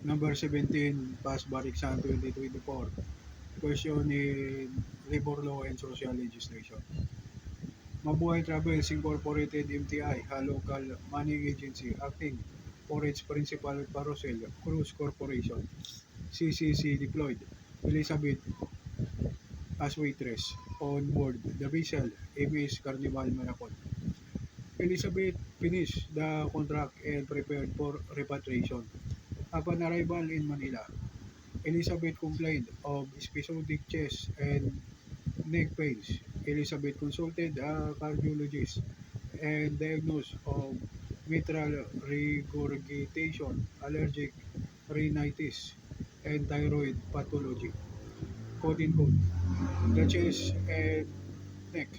Number 17, Pass Bariksan 2024. Question in Labor Law and Social Legislation. Mabuhay Travels Incorporated MTI, a local money agency acting for its principal carousel cruise corporation, CCC deployed Elizabeth as waitress on board the vessel MS Carnival Miracle. Elizabeth finished the contract and prepared for repatriation. Upon arrival in Manila, Elizabeth complained of episodic chest and neck pains. Elizabeth consulted a cardiologist and diagnosed of mitral regurgitation, allergic rhinitis, and thyroid pathology. Quote unquote. The chest and neck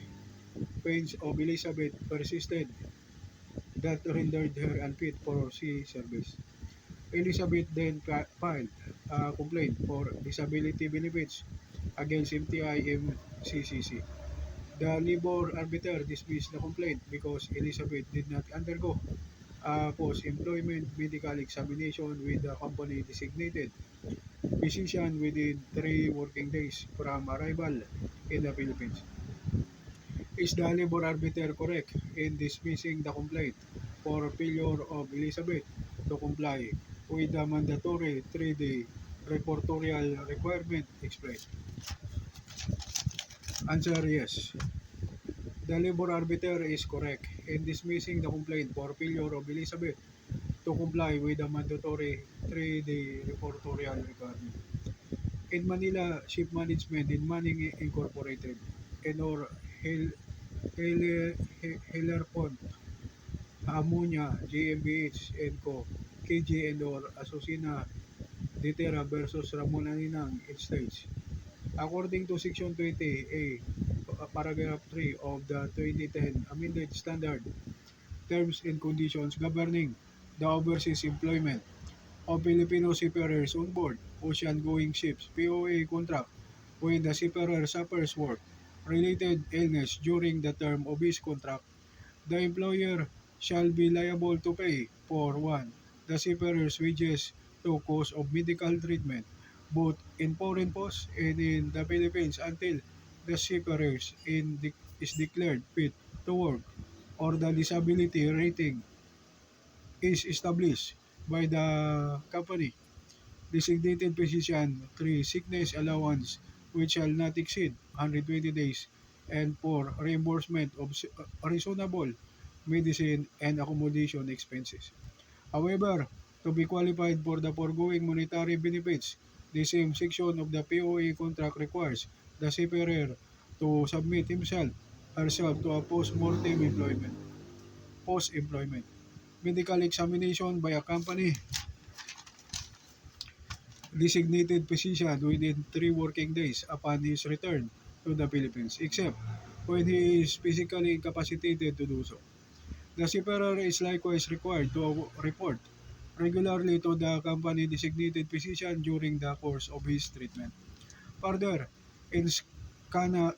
pains of Elizabeth persisted that rendered her unfit for sea service. Elizabeth then filed a complaint for disability benefits against MTI-MCCC. The labor arbiter dismissed the complaint because Elizabeth did not undergo a post-employment medical examination with the company designated physician within 3 working days from arrival in the Philippines. Is the labor arbiter correct in dismissing the complaint for failure of Elizabeth to comply with the mandatory 3-day reportorial requirement explained? Answer yes. The labor arbiter is correct in dismissing the complaint for failure of Elizabeth to comply with the mandatory 3-day reportorial requirement. In Manila, Ship Management and Manning Incorporated and or Hellerpont Ammonia GmbH and Co. KG and or Asusina Ditera versus Ramon Aninang States. According to Section 20A, Paragraph 3 of the 2010 Amended Standard, Terms and Conditions governing the overseas employment of Filipino seafarers on board ocean-going ships (POA) contract when the seafarer suffers work-related illness during the term of his contract, the employer shall be liable to pay for 1. The seafarer's wages to cost of medical treatment both in foreign ports and in the Philippines until the seafarer is declared fit to work or the disability rating is established by the company designated physician. 3. Sickness allowance which shall not exceed 120 days and for reimbursement of reasonable medicine and accommodation expenses. However, to be qualified for the foregoing monetary benefits, the same section of the POA contract requires the seafarer to submit himself herself to a post-employment medical examination by a company designated physician within 3 working days upon his return to the Philippines, except when he is physically incapacitated to do so. The seafarer is likewise required to report regularly to the company designated physician during the course of his treatment. Further, in Scanmar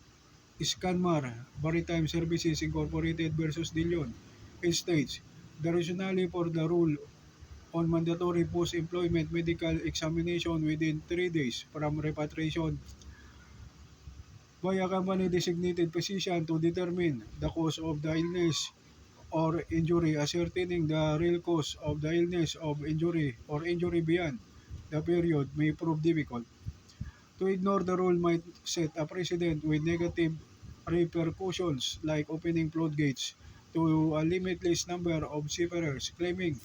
Maritime Services Incorporated versus De Leon, it states, the rationale for the rule on mandatory post-employment medical examination within 3 days from repatriation by a company designated physician to determine the cause of the illness or injury, ascertaining the real cause of the illness of injury or injury beyond the period may prove difficult. To ignore the rule might set a precedent with negative repercussions like opening floodgates to a limitless number of seafarers claiming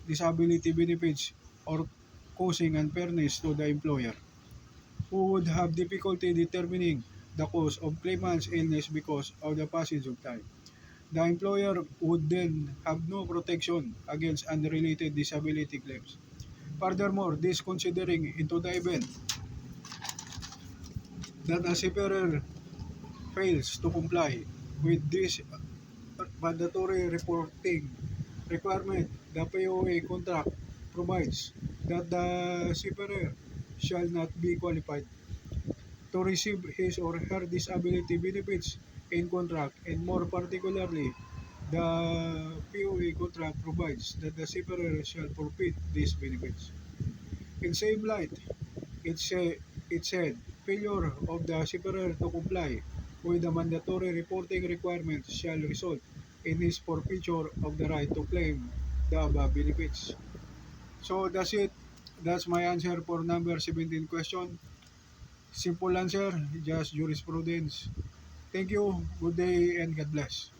disability benefits or causing unfairness to the employer, who would have difficulty determining the cause of claimant's illness because of the passage of time. The employer would then have no protection against unrelated disability claims. Furthermore, this considering into the event that a seafarer fails to comply with this mandatory reporting requirement, the POA contract provides that the seafarer shall not be qualified to receive his or her disability benefits in contract, and more particularly The POA contract provides that the seafarer shall forfeit these benefits. In same light, it said failure of the seafarer to comply with the mandatory reporting requirements shall result in his forfeiture of the right to claim the above benefits. So that's it. That's my answer for number 17 question. Simple answer, just jurisprudence. Thank you, good day, and God bless.